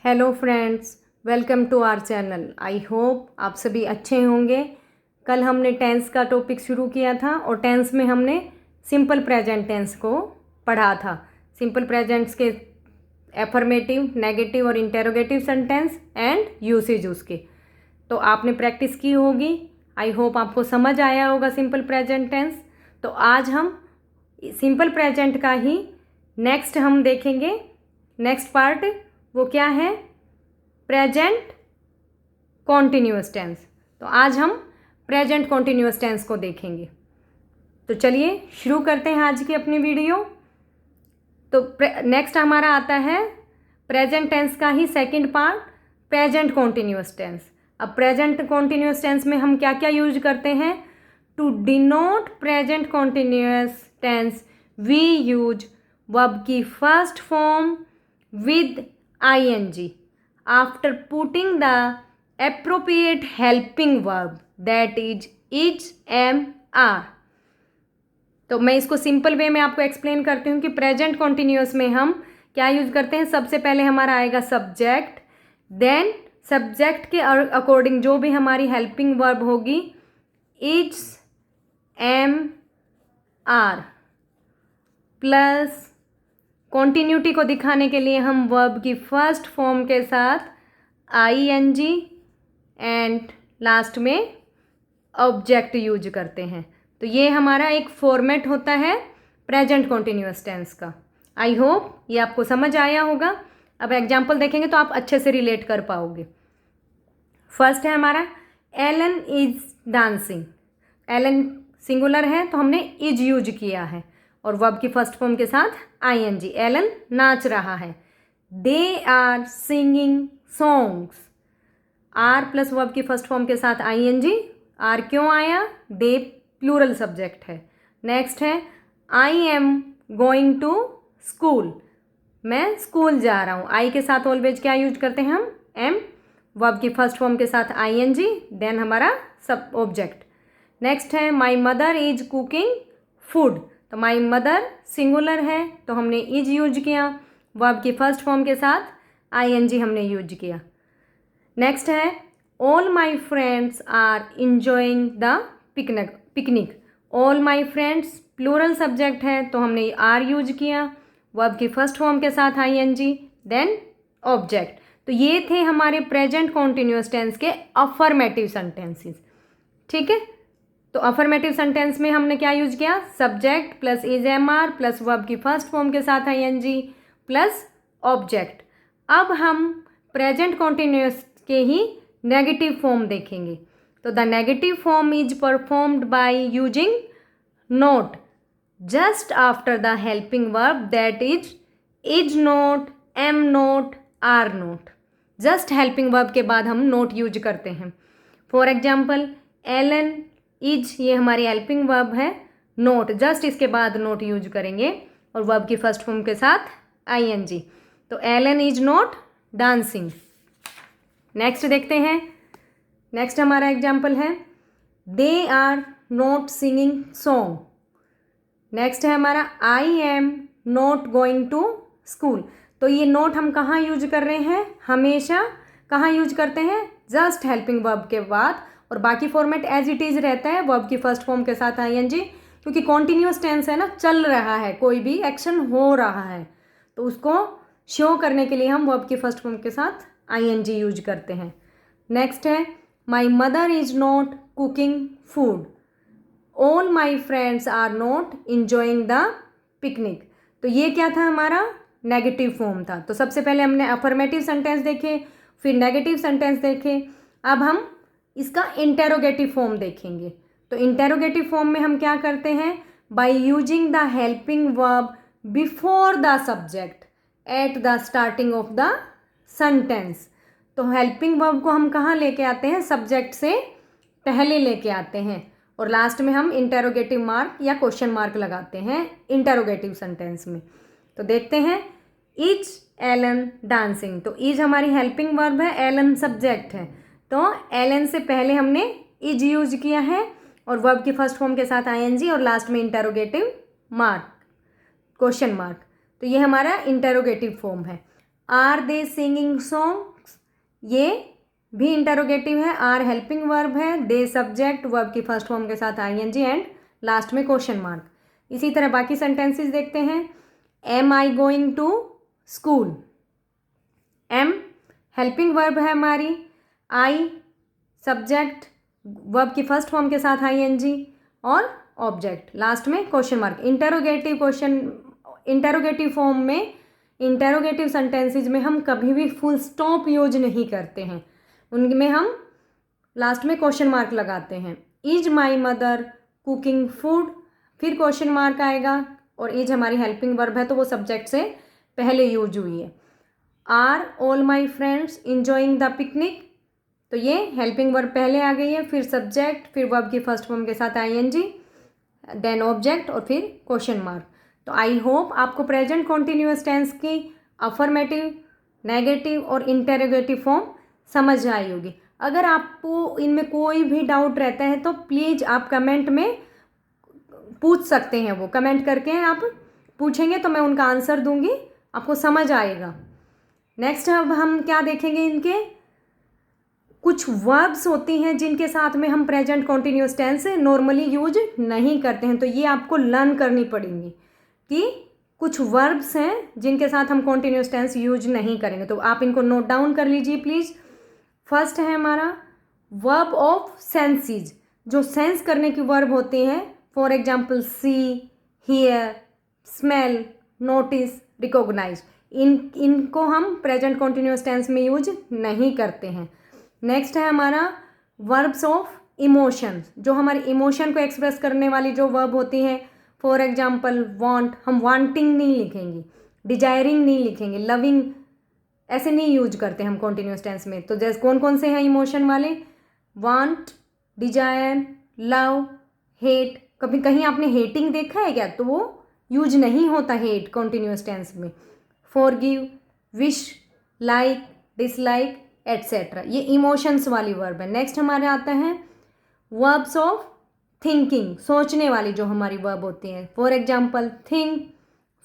Hello friends, welcome to our channel. I hope आप सभी अच्छे होंगे। कल हमने टेंस का टॉपिक शुरू किया था और टेंस में हमने सिंपल प्रेजेंट टेंस को पढ़ा था। सिंपल प्रेजेंट्स के एफर्मेटिव, नेगेटिव और इंटेरोगेटिव सेंटेंस एंड यूसेज उसके तो आपने प्रैक्टिस की होगी। आई होप आपको समझ आया होगा सिंपल प्रेजेंट टेंस। तो आज हम सिंपल प्रेजेंट का ही नेक्स्ट हम देखेंगे। नेक्स्ट पार्ट वो क्या है? Present continuous tense. तो आज हम प्रेजेंट कॉन्टिन्यूअस टेंस को देखेंगे। तो चलिए शुरू करते हैं आज की अपनी वीडियो। तो नेक्स्ट हमारा आता है प्रेजेंट टेंस का ही second part, present continuous tense. अब प्रेजेंट कॉन्टिन्यूअस टेंस में हम क्या क्या यूज करते हैं? To denote present continuous tense we use verb की first form with ing after putting the appropriate helping verb that is am are। तो मैं इसको सिंपल वे में आपको एक्सप्लेन करती हूँ कि प्रेजेंट कॉन्टिन्यूअस में हम क्या यूज करते हैं। सबसे पहले हमारा आएगा सब्जेक्ट, देन सब्जेक्ट के अकॉर्डिंग जो भी हमारी हेल्पिंग वर्ब होगी is am are plus continuity को दिखाने के लिए हम वर्ब की फर्स्ट फॉर्म के साथ ing एंड लास्ट में ऑब्जेक्ट यूज करते हैं। तो ये हमारा एक फॉर्मेट होता है प्रेजेंट कॉन्टिन्यूअस टेंस का। आई होप ये आपको समझ आया होगा। अब एग्जाम्पल देखेंगे तो आप अच्छे से रिलेट कर पाओगे। फर्स्ट है हमारा Alan is dancing. Alan singular है तो हमने इज यूज किया है और वर्ब की फर्स्ट फॉर्म के साथ ing। एलन नाच रहा है। They are singing songs. Are plus verb की फर्स्ट फॉर्म के साथ ing। आर क्यों आया? दे प्लूरल सब्जेक्ट है। नेक्स्ट है I am going to school. मैं स्कूल जा रहा हूँ। आई के साथ ऑलवेज क्या यूज करते हैं हम? एम। वर्ब की फर्स्ट फॉर्म के साथ ing, देन हमारा सब ऑब्जेक्ट। नेक्स्ट है my mother is cooking food. तो माई मदर सिंगुलर है तो हमने इज यूज किया। वर्ब की फर्स्ट फॉर्म के साथ ing हमने यूज किया। नेक्स्ट है all my friends are enjoying the picnic. All my friends plural subject है तो हमने आर यूज किया। वर्ब की फर्स्ट फॉर्म के साथ ing, देन ऑब्जेक्ट। तो ये थे हमारे प्रेजेंट कॉन्टिन्यूअस टेंस के अफर्मेटिव सेंटेंसेस। ठीक है। तो अफर्मेटिव सेंटेंस में हमने क्या यूज किया? Subject plus is am are plus verb की फर्स्ट फॉर्म के साथ ing प्लस ऑब्जेक्ट। अब हम प्रेजेंट कॉन्टिन्यूअस के ही नेगेटिव फॉर्म देखेंगे। तो the negative form is performed by using not just after the helping verb that is not, am not, are not. Just helping verb के बाद हम नोट यूज करते हैं। फॉर एग्जाम्पल एलन इज, ये हमारी helping verb है। Note just इसके बाद नोट यूज करेंगे और वर्ब की फर्स्ट फॉर्म के साथ ing। तो Alan is not dancing. Next देखते हैं। नेक्स्ट हमारा एग्जाम्पल है they are not singing song. Next है हमारा I am not going to school. तो ये नोट हम कहाँ यूज कर रहे हैं? हमेशा कहाँ यूज करते हैं? जस्ट हेल्पिंग वर्ब के बाद, और बाकी फॉर्मेट एज इट इज रहता है वर्ब की फर्स्ट फॉर्म के साथ ing, क्योंकि कॉन्टिन्यूअस टेंस है ना, चल रहा है, कोई भी एक्शन हो रहा है तो उसको शो करने के लिए हम वर्ब की फर्स्ट फॉर्म के साथ ing यूज करते हैं। नेक्स्ट है my mother is not cooking food. All my friends are not enjoying the picnic. तो ये क्या था? हमारा नेगेटिव फॉर्म था। तो सबसे पहले हमने अफर्मेटिव सेंटेंस देखे, फिर नेगेटिव सेंटेंस देखे। अब हम इसका इंटेरोगेटिव फॉर्म देखेंगे। तो इंटेरोगेटिव फॉर्म में हम क्या करते हैं? By using the helping verb before the subject at the starting of the sentence. तो हेल्पिंग वर्ब को हम कहाँ लेके आते हैं? सब्जेक्ट से पहले लेके आते हैं और लास्ट में हम इंटेरोगेटिव मार्क या क्वेश्चन मार्क लगाते हैं इंटेरोगेटिव सेंटेंस में। तो देखते हैं इज एलन डांसिंग। तो इज हमारी हेल्पिंग वर्ब है, एलन सब्जेक्ट है, तो एलन से पहले हमने इज यूज किया है और वर्ब की फर्स्ट फॉर्म के साथ ing और लास्ट में इंटेरोगेटिव मार्क, क्वेश्चन मार्क। तो ये हमारा इंटेरोगेटिव फॉर्म है। आर दे सिंगिंग सॉन्ग्स, ये भी इंटरोगेटिव है। आर हेल्पिंग वर्ब है। दे सब्जेक्ट, वर्ब की फर्स्ट फॉर्म के साथ आईएनजी एंड लास्ट में क्वेश्चन मार्क। इसी तरह बाकी सेंटेंसेस देखते हैं। Am I going to school, am helping verb है हमारी, आई सब्जेक्ट, वर्ब की फर्स्ट फॉर्म के साथ आईएनजी और ऑब्जेक्ट, लास्ट में क्वेश्चन मार्क। इंटेरोगेटिव फॉर्म में, इंटेरोगेटिव सेंटेंसेज में हम कभी भी फुल स्टॉप यूज नहीं करते हैं, उनमें हम लास्ट में क्वेश्चन मार्क लगाते हैं। Is my mother cooking food, फिर क्वेश्चन मार्क आएगा, और इज हमारी हेल्पिंग वर्ब है तो वो सब्जेक्ट से पहले यूज हुई है। Are all my friends enjoying the picnic, तो ये हेल्पिंग वर्ब पहले आ गई है, फिर सब्जेक्ट, फिर वर्ब की फर्स्ट फॉर्म के साथ आईएनजी, देन ऑब्जेक्ट और फिर क्वेश्चन मार्क। तो आई होप आपको प्रेजेंट कॉन्टिन्यूअस टेंस की अफर्मेटिव, नेगेटिव और इंटेरोगेटिव फॉर्म समझ आई होगी। अगर आपको इनमें कोई भी डाउट रहता है तो प्लीज़ आप कमेंट में पूछ सकते हैं, वो कमेंट करके आप पूछेंगे तो मैं उनका आंसर दूंगी, आपको समझ आएगा। नेक्स्ट अब हम क्या देखेंगे, इनके कुछ वर्ब्स होती हैं जिनके साथ में हम present continuous tense normally use नहीं करते हैं, तो ये आपको लर्न करनी पड़ेंगी कि कुछ वर्ब्स हैं जिनके साथ हम कॉन्टिन्यूअस टेंस यूज नहीं करेंगे। तो आप इनको नोट डाउन कर लीजिए प्लीज़। फर्स्ट है हमारा वर्ब ऑफ सेंसेस, जो सेंस करने की वर्ब होती हैं, for example see, hear, smell, notice, recognise, इनको हम प्रेजेंट कॉन्टिन्यूअस टेंस में यूज नहीं करते हैं। नेक्स्ट है हमारा वर्ब्स ऑफ इमोशंस, जो हमारे इमोशन को एक्सप्रेस करने वाली जो वर्ब होती हैं, फॉर एग्जाम्पल वांट, हम वांटिंग नहीं लिखेंगे, डिजायरिंग नहीं लिखेंगे, लविंग ऐसे नहीं यूज करते हम कॉन्टिन्यूअस टेंस में। तो जैसे कौन कौन से हैं इमोशन वाले, वांट, डिजायर, लव, हेट। कभी कहीं आपने हेटिंग देखा है क्या, तो वो यूज नहीं होता हेट कॉन्टिन्यूअस टेंस में। Forgive, wish, like, dislike etcetera, ये इमोशंस वाली वर्ब है। नेक्स्ट हमारे आता है वर्ब्स ऑफ थिंकिंग, सोचने वाली जो हमारी वर्ब होती हैं, for example think,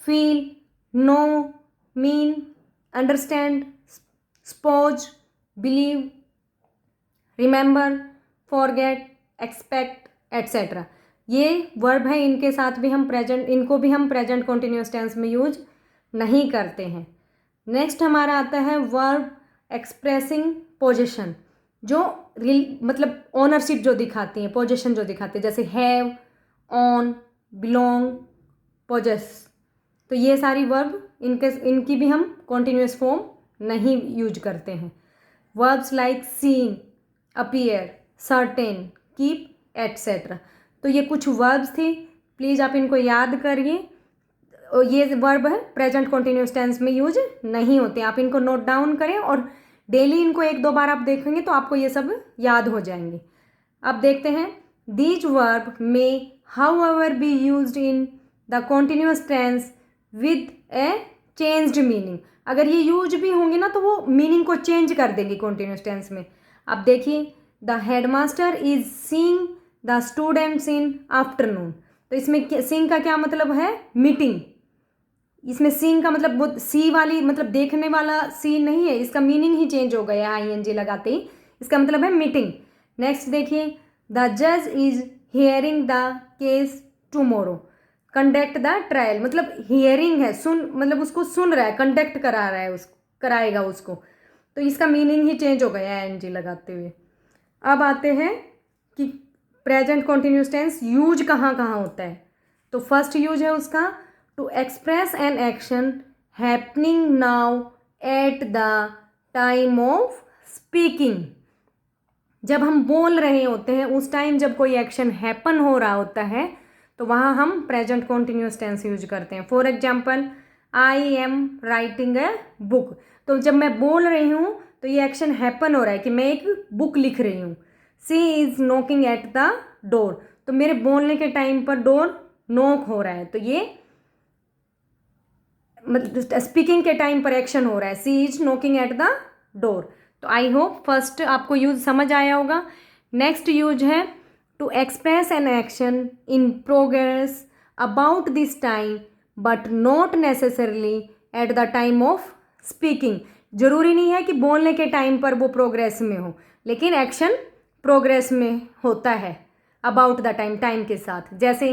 feel, know, mean, understand, suppose, believe, remember, forget, expect etcetera, ये वर्ब है। इनके साथ भी हम इनको भी हम प्रेजेंट कॉन्टिन्यूअस टेंस में यूज नहीं करते हैं। नेक्स्ट हमारा आता है वर्ब एक्सप्रेसिंग पोजीशन, जो मतलब ओनरशिप जो दिखाती है, पोजीशन जो दिखाती है, जैसे हैव, ऑन, बिलोंग, पोजेस। तो ये सारी वर्ब इनकी भी हम कॉन्टिन्यूअस फॉर्म नहीं यूज करते हैं। Verbs like seem, appear, certain, keep etcetera, तो ये कुछ वर्ब्स थी, प्लीज़ आप इनको याद करिए। ये वर्ब है प्रेजेंट कॉन्टिन्यूअस टेंस में यूज नहीं होते, आप इनको नोट डाउन करें और डेली इनको एक दो बार आप देखेंगे तो आपको ये सब याद हो जाएंगे। अब देखते हैं these verb may however be used in the continuous tense with a changed meaning, अगर ये यूज भी होंगे ना तो वो मीनिंग को चेंज कर देंगे कॉन्टिन्यूअस टेंस में। अब देखिए the headmaster is seeing the students in afternoon, तो इसमें सीइंग का क्या मतलब है, मीटिंग। इसमें सीइंग का मतलब वो सी वाली मतलब देखने वाला सी नहीं है, इसका मीनिंग ही चेंज हो गया आईएनजी लगाते ही, इसका मतलब है मीटिंग। नेक्स्ट देखिए द जज is hearing the case tomorrow, conduct the trial, मतलब हियरिंग है, सुन, मतलब उसको सुन रहा है, कंडक्ट करा रहा है, उसको कराएगा उसको, तो इसका मीनिंग ही चेंज हो गया आईएनजी लगाते हुए। अब आते हैं कि प्रेजेंट कॉन्टिन्यूअस टेंस यूज कहाँ कहाँ होता है। तो फर्स्ट यूज है उसका to express an action happening now at the time of speaking, जब हम बोल रहे होते हैं उस टाइम जब कोई एक्शन हैपन हो रहा होता है तो वहाँ हम प्रेजेंट कॉन्टिन्यूअस टेंस यूज करते हैं। For example I am writing a book, तो जब मैं बोल रही हूँ तो ये एक्शन हैपन हो रहा है कि मैं एक बुक लिख रही हूँ। She is knocking at the door, तो मेरे बोलने के टाइम पर डोर नॉक हो रहा है, तो ये मतलब स्पीकिंग के टाइम पर एक्शन हो रहा है, she is knocking at the door. तो आई होप फर्स्ट आपको यूज समझ आया होगा। नेक्स्ट यूज है to express an action in progress about this time but not necessarily at the time of speaking. ज़रूरी नहीं है कि बोलने के टाइम पर वो प्रोग्रेस में हो, लेकिन एक्शन प्रोग्रेस में होता है अबाउट द टाइम, टाइम के साथ। जैसे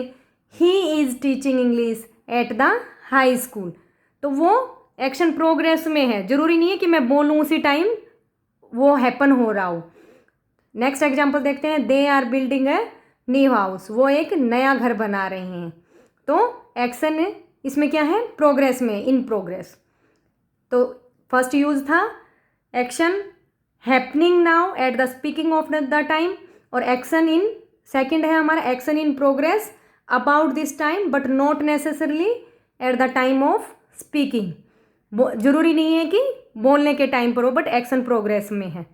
he is teaching English at the high school, तो वो एक्शन प्रोग्रेस में है, ज़रूरी नहीं है कि मैं बोलूँ उसी टाइम वो हैपन हो रहा हो। नेक्स्ट एग्जाम्पल देखते हैं, they are building a new house, वो एक नया घर बना रहे हैं। तो एक्शन इसमें क्या है, प्रोग्रेस में, इन प्रोग्रेस। तो फर्स्ट यूज था action happening now at the speaking of the time, और एक्शन इन सेकंड है हमारा action in progress about this time but not necessarily at the time of speaking. जरूरी नहीं है कि बोलने के टाइम पर हो, बट एक्शन प्रोग्रेस में है।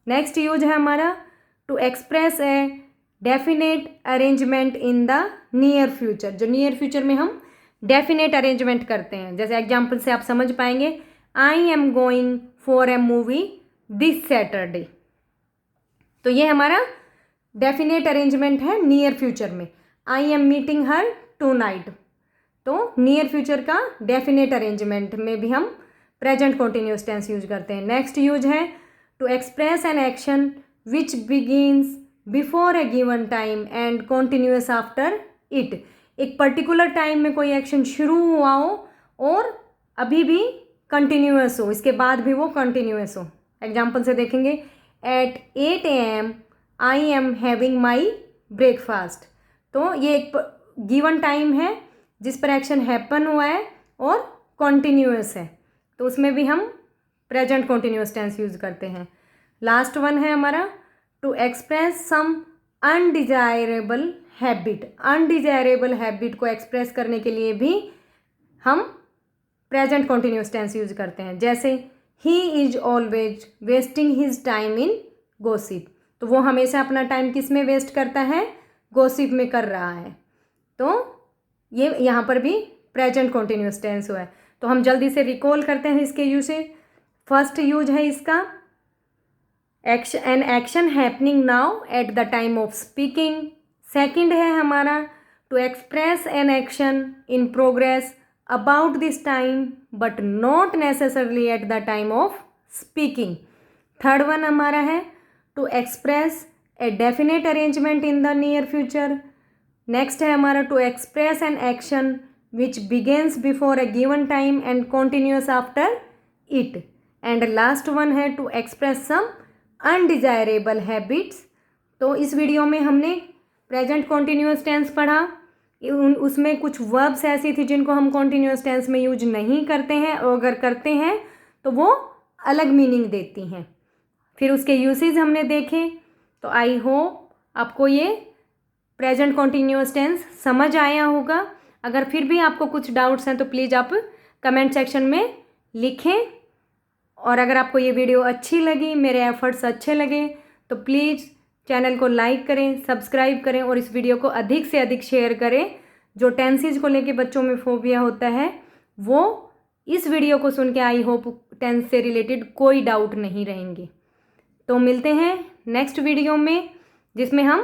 नेक्स्ट यूज है हमारा to express a definite arrangement in the near future. जो नियर फ्यूचर में हम डेफिनेट अरेंजमेंट करते हैं, जैसे एग्जाम्पल से आप समझ पाएंगे, I am going for a movie this Saturday. तो ये हमारा डेफिनेट अरेंजमेंट है नियर फ्यूचर में। I am meeting her tonight, तो नियर फ्यूचर का डेफिनेट अरेंजमेंट में भी हम प्रेजेंट कॉन्टिन्यूस टेंस यूज करते हैं। नेक्स्ट यूज है to express an action which begins before a given time and continues after it. एक पर्टिकुलर टाइम में कोई एक्शन शुरू हुआ हो और अभी भी कंटिन्यूस हो, इसके बाद भी वो कंटिन्यूस हो। एग्जाम्पल से देखेंगे, at 8 AM I am having my breakfast. तो ये एक गिवन टाइम है जिस पर एक्शन हैपन हुआ है और कॉन्टिन्यूस है, तो उसमें भी हम प्रेजेंट कॉन्टिन्यूस टेंस यूज करते हैं। लास्ट वन है हमारा to express some undesirable habit. Undesirable habit को एक्सप्रेस करने के लिए भी हम प्रेजेंट कॉन्टिन्यूस टेंस यूज करते हैं। जैसे he is always wasting his time in gossip, तो वो हमेशा अपना टाइम किस में वेस्ट करता है, गॉसिप में कर रहा है। तो ये यहाँ पर भी प्रेजेंट कॉन्टिन्यूस टेंस हुआ है। तो हम जल्दी से रिकॉल करते हैं इसके यूजेज। फर्स्ट यूज है इसका an action happening now at the time of speaking. Second है हमारा to express an action in progress about this time but not necessarily at the time of speaking. Third one हमारा है to express a definite arrangement in the near future. Next है हमारा to express an action which begins before a given time and continues after it. And last one है to express some undesirable habits. तो इस video में हमने present continuous tense पढ़ा, उसमें कुछ वर्ब्स ऐसी थी जिनको हम कॉन्टिन्यूस टेंस में यूज नहीं करते हैं, और अगर करते हैं तो वो अलग मीनिंग देती हैं। फिर उसके यूसेज हमने देखे। तो आई होप आपको ये प्रेजेंट कॉन्टिन्यूस टेंस समझ आया होगा। अगर फिर भी आपको कुछ डाउट्स हैं तो प्लीज़ आप कमेंट सेक्शन में लिखें। और अगर आपको ये वीडियो अच्छी लगी, मेरे एफर्ट्स अच्छे लगे, तो प्लीज़ चैनल को लाइक करें, सब्सक्राइब करें और इस वीडियो को अधिक से अधिक शेयर करें। जो टेंसेज को लेके बच्चों में फोबिया होता है, वो इस वीडियो को सुन के आई होप टेंस से रिलेटेड कोई डाउट नहीं रहेंगे। तो मिलते हैं नेक्स्ट वीडियो में, जिसमें हम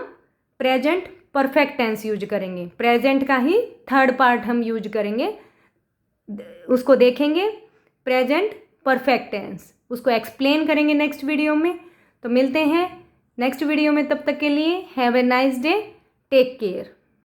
प्रेजेंट परफेक्ट टेंस यूज करेंगे। प्रेजेंट का ही थर्ड पार्ट हम यूज करेंगे, उसको देखेंगे, प्रेजेंट परफेक्ट टेंस, उसको एक्सप्लेन करेंगे नेक्स्ट वीडियो में। तो मिलते हैं नेक्स्ट वीडियो में, तब तक के लिए have a nice day, take care.